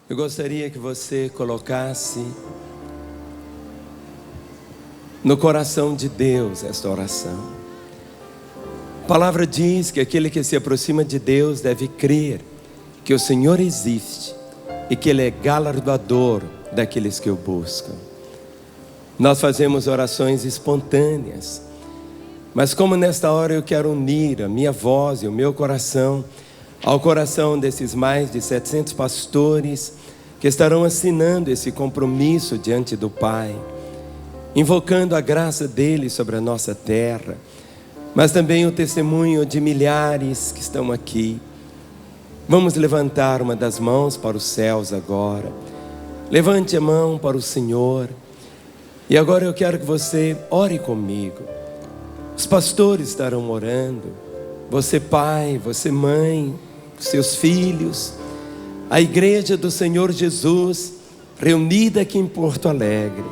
Eu gostaria que você colocasse no coração de Deus esta oração. A palavra diz que aquele que se aproxima de Deus deve crer que o Senhor existe e que Ele é galardoador daqueles que o buscam. Nós fazemos orações espontâneas, mas como nesta hora eu quero unir a minha voz e o meu coração ao coração desses mais de 700 pastores que estarão assinando esse compromisso diante do Pai, invocando a graça dele sobre a nossa terra, mas também o testemunho de milhares que estão aqui. Vamos levantar uma das mãos para os céus agora. Levante a mão para o Senhor. E agora eu quero que você ore comigo. Os pastores estarão orando. Você pai, você mãe, seus filhos, a igreja do Senhor Jesus, reunida aqui em Porto Alegre.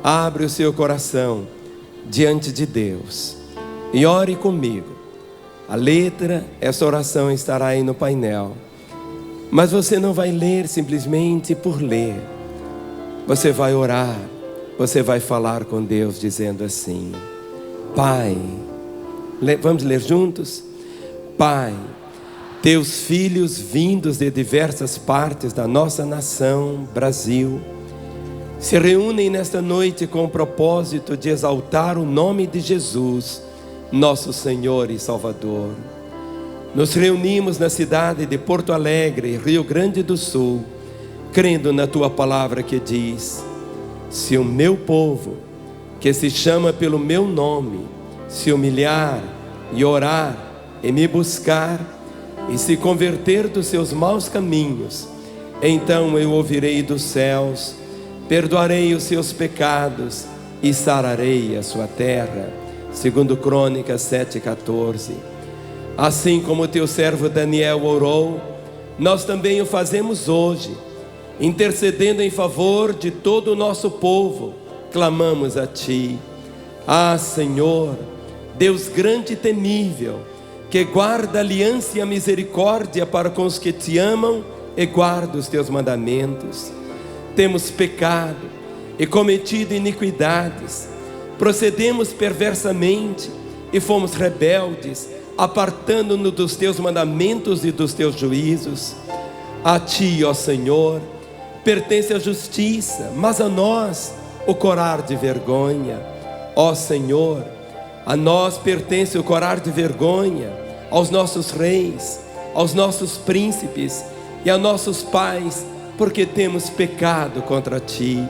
Abre o seu coração diante de Deus e ore comigo. A letra, essa oração estará aí no painel, mas você não vai ler simplesmente por ler. Você vai orar, você vai falar com Deus dizendo assim: Pai, vamos ler juntos? Pai, teus filhos vindos de diversas partes da nossa nação, Brasil, se reúnem nesta noite com o propósito de exaltar o nome de Jesus, nosso Senhor e Salvador. Nos reunimos na cidade de Porto Alegre, Rio Grande do Sul, crendo na tua palavra que diz: se o meu povo, que se chama pelo meu nome, se humilhar e orar e me buscar e se converter dos seus maus caminhos, então eu ouvirei dos céus, perdoarei os seus pecados e sararei a sua terra. Segundo Crônicas 7,14. Assim como o teu servo Daniel orou, nós também o fazemos hoje, intercedendo em favor de todo o nosso povo. Clamamos a ti. Ah, Senhor, Deus grande e temível, que guarda a aliança e a misericórdia para com os que te amam e guarda os teus mandamentos. Temos pecado e cometido iniquidades, procedemos perversamente e fomos rebeldes, apartando-nos dos teus mandamentos e dos teus juízos. A ti, ó Senhor, pertence a justiça, mas a nós o corar de vergonha. Ó Senhor, a nós pertence o corar de vergonha, aos nossos reis, aos nossos príncipes e a nossos pais, porque temos pecado contra ti.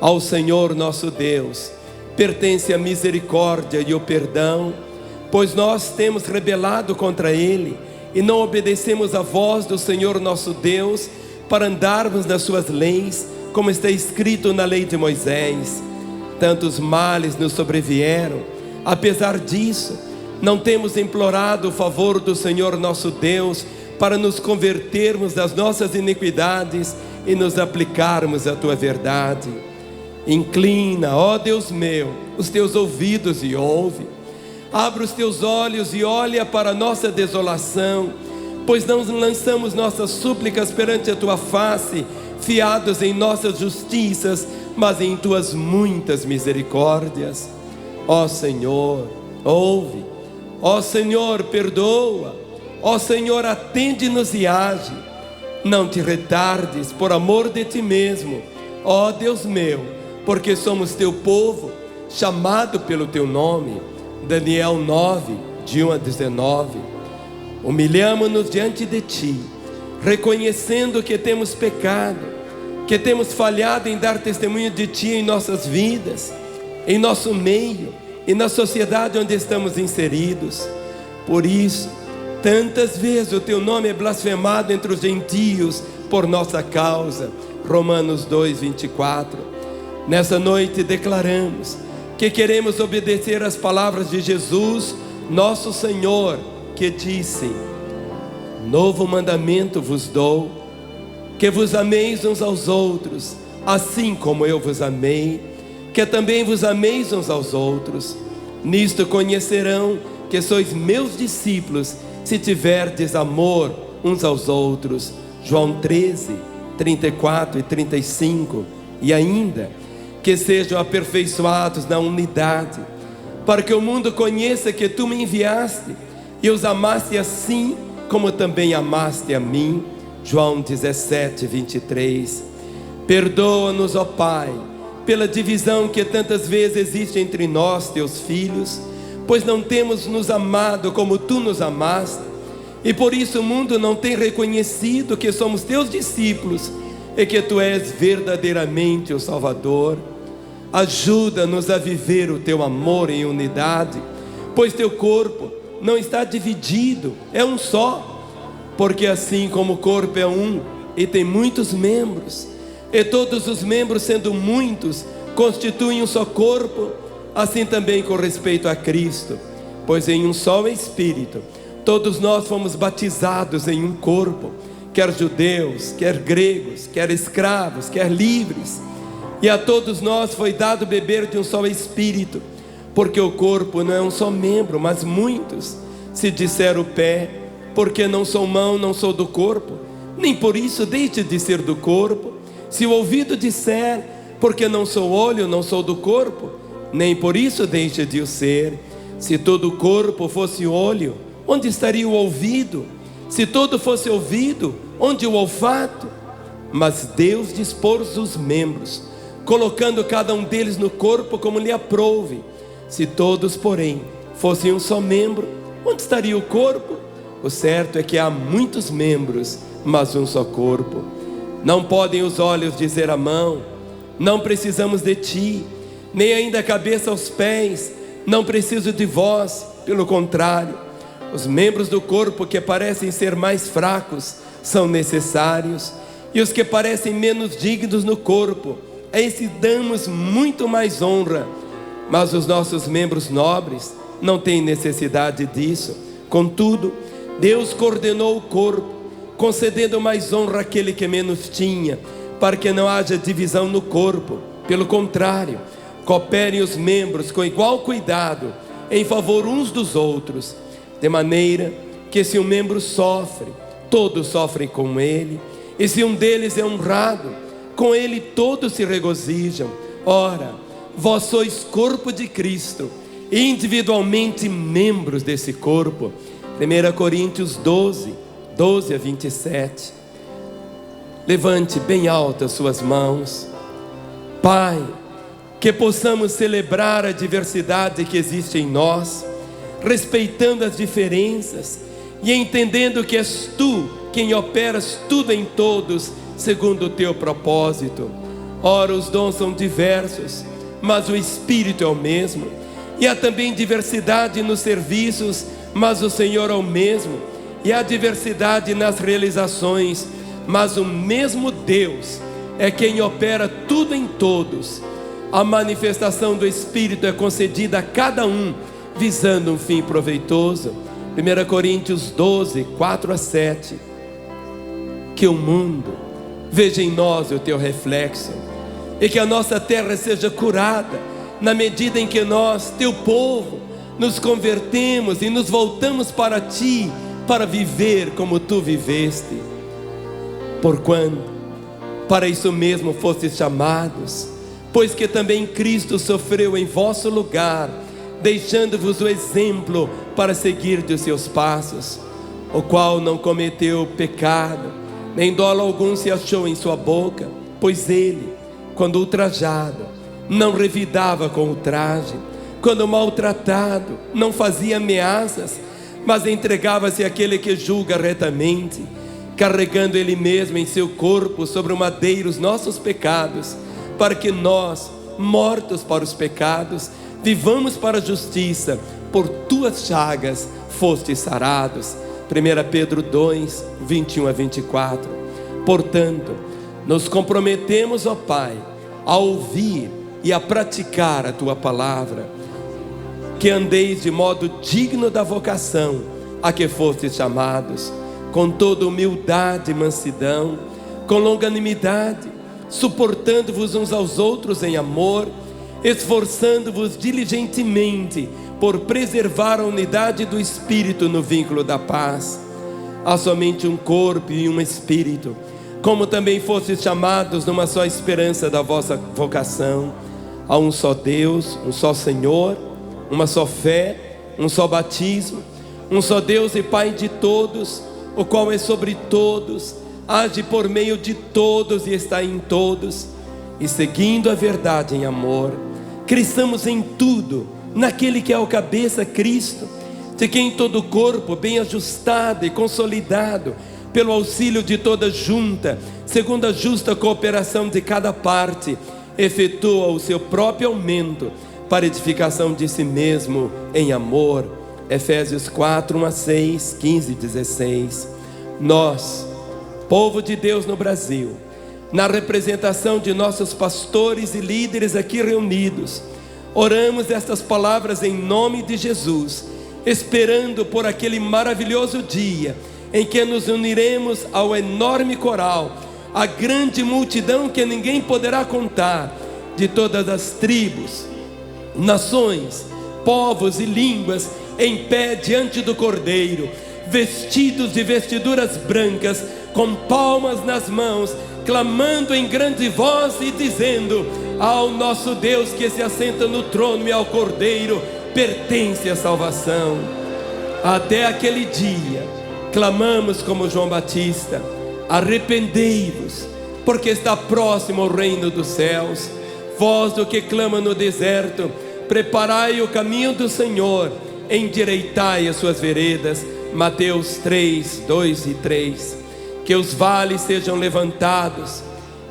Ao Senhor nosso Deus pertence a misericórdia e o perdão, pois nós temos rebelado contra Ele e não obedecemos a voz do Senhor nosso Deus para andarmos nas suas leis, como está escrito na lei de Moisés. Tantos males nos sobrevieram, apesar disso, não temos implorado o favor do Senhor nosso Deus para nos convertermos das nossas iniquidades e nos aplicarmos à tua verdade. Inclina, ó Deus meu, os teus ouvidos e ouve. Abre os teus olhos e olha para a nossa desolação, pois não lançamos nossas súplicas perante a tua face, fiados em nossas justiças, mas em tuas muitas misericórdias. Ó Senhor, ouve. Ó Senhor, perdoa. Ó Senhor, atende-nos e age. Não te retardes por amor de ti mesmo, ó Deus meu, porque somos teu povo, chamado pelo teu nome. Daniel 9, de 1 a 19. Humilhamo-nos diante de ti, reconhecendo que temos pecado, que temos falhado em dar testemunho de ti em nossas vidas, em nosso meio e na sociedade onde estamos inseridos. Por isso, tantas vezes o teu nome é blasfemado entre os gentios por nossa causa. Romanos 2, 24. Nessa noite declaramos que queremos obedecer às palavras de Jesus, nosso Senhor, que disse: novo mandamento vos dou, que vos ameis uns aos outros, assim como eu vos amei, que também vos ameis uns aos outros. Nisto conhecerão que sois meus discípulos, se tiverdes amor uns aos outros. João 13, 34 e 35, e ainda que sejam aperfeiçoados na unidade, para que o mundo conheça que tu me enviaste e os amaste assim como também amaste a mim. João 17, 23. Perdoa-nos, ó Pai, pela divisão que tantas vezes existe entre nós, teus filhos, pois não temos nos amado como tu nos amaste, e por isso o mundo não tem reconhecido que somos teus discípulos e que tu és verdadeiramente o Salvador. Ajuda-nos a viver o teu amor em unidade, pois teu corpo não está dividido, é um só, porque assim como o corpo é um e tem muitos membros, e todos os membros, sendo muitos, constituem um só corpo, assim também com respeito a Cristo, pois em um só Espírito todos nós fomos batizados em um corpo, quer judeus, quer gregos, quer escravos, quer livres, e a todos nós foi dado beber de um só Espírito, porque o corpo não é um só membro, mas muitos. Se disser o pé, porque não sou mão, não sou do corpo, nem por isso deixe de ser do corpo. Se o ouvido disser, porque não sou olho, não sou do corpo, nem por isso deixe de o ser. Se todo o corpo fosse olho, onde estaria o ouvido? Se todo fosse ouvido, onde o olfato? Mas Deus dispôs os membros, colocando cada um deles no corpo como lhe aprouve. Se todos, porém, fossem um só membro, onde estaria o corpo? O certo é que há muitos membros, mas um só corpo. Não podem os olhos dizer à mão: não precisamos de ti, nem ainda a cabeça aos pés: não preciso de vós. Pelo contrário, os membros do corpo que parecem ser mais fracos são necessários, e os que parecem menos dignos no corpo, a esses damos muito mais honra. Mas os nossos membros nobres não têm necessidade disso. Contudo, Deus coordenou o corpo, concedendo mais honra àquele que menos tinha, para que não haja divisão no corpo. Pelo contrário, cooperem os membros com igual cuidado em favor uns dos outros, de maneira que se um membro sofre, todos sofrem com ele, e se um deles é honrado, com ele todos se regozijam. Ora, vós sois corpo de Cristo, e individualmente membros desse corpo. 1 Coríntios 12, 12 a 27. Levante bem alto as suas mãos. Pai, que possamos celebrar a diversidade que existe em nós, respeitando as diferenças e entendendo que és tu quem operas tudo em todos segundo o teu propósito. Ora, os dons são diversos, mas o Espírito é o mesmo, e há também diversidade nos serviços, mas o Senhor é o mesmo, e há diversidade nas realizações, mas o mesmo Deus é quem opera tudo em todos. A manifestação do Espírito é concedida a cada um, visando um fim proveitoso. 1 Coríntios 12, 4 a 7. Que o mundo veja em nós o teu reflexo, e que a nossa terra seja curada, na medida em que nós, teu povo, nos convertemos e nos voltamos para ti, para viver como tu viveste. Porquanto para isso mesmo fostes chamados, pois que também Cristo sofreu em vosso lugar, deixando-vos o exemplo para seguir de seus passos, o qual não cometeu pecado, nem dolo algum se achou em sua boca, pois ele, quando ultrajado, não revidava com ultraje, quando maltratado, não fazia ameaças, mas entregava-se àquele que julga retamente, carregando ele mesmo em seu corpo sobre o madeiro os nossos pecados, para que nós, mortos para os pecados, vivamos para a justiça. Por tuas chagas fostes sarados. 1 Pedro 2, 21 a 24. Portanto, nos comprometemos, ó Pai, a ouvir e a praticar a tua palavra, que andeis de modo digno da vocação a que fostes chamados, com toda humildade e mansidão, com longanimidade, suportando-vos uns aos outros em amor, esforçando-vos diligentemente por preservar a unidade do Espírito no vínculo da paz. Há somente um corpo e um Espírito, como também fostes chamados numa só esperança da vossa vocação. Há um só Deus, um só Senhor, uma só fé, um só batismo, um só Deus e Pai de todos, o qual é sobre todos, age por meio de todos e está em todos. E seguindo a verdade em amor, cresçamos em tudo naquele que é o cabeça, Cristo, de quem todo o corpo, bem ajustado e consolidado pelo auxílio de toda junta, segundo a justa cooperação de cada parte, efetua o seu próprio aumento para edificação de si mesmo em amor. Efésios 4, 1-6, 15 e 16. Nós, povo de Deus no Brasil, na representação de nossos pastores e líderes aqui reunidos, oramos estas palavras em nome de Jesus, esperando por aquele maravilhoso dia em que nos uniremos ao enorme coral, a grande multidão que ninguém poderá contar, de todas as tribos, nações, povos e línguas, em pé diante do Cordeiro, vestidos de vestiduras brancas, com palmas nas mãos, clamando em grande voz e dizendo: ao nosso Deus que se assenta no trono e ao Cordeiro pertence a salvação. Até aquele dia, clamamos como João Batista: arrependei-vos, porque está próximo o reino dos céus. Vós do que clama no deserto, preparai o caminho do Senhor, endireitai as suas veredas. Mateus 3, 2 e 3. Que os vales sejam levantados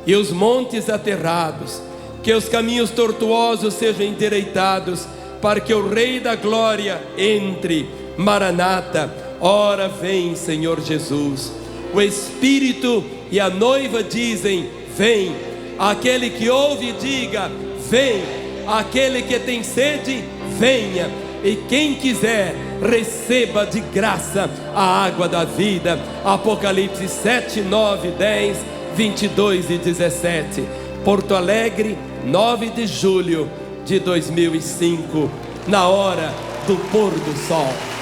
e os montes aterrados, que os caminhos tortuosos sejam endireitados, para que o Rei da Glória entre. Maranata, ora vem, Senhor Jesus. O Espírito e a noiva dizem: vem. Aquele que ouve, diga: vem. Aquele que tem sede, venha. E quem quiser, receba de graça a água da vida. Apocalipse 7, 9, 10, 22 e 17. Porto Alegre, 9 de julho de 2005, na hora do pôr do sol.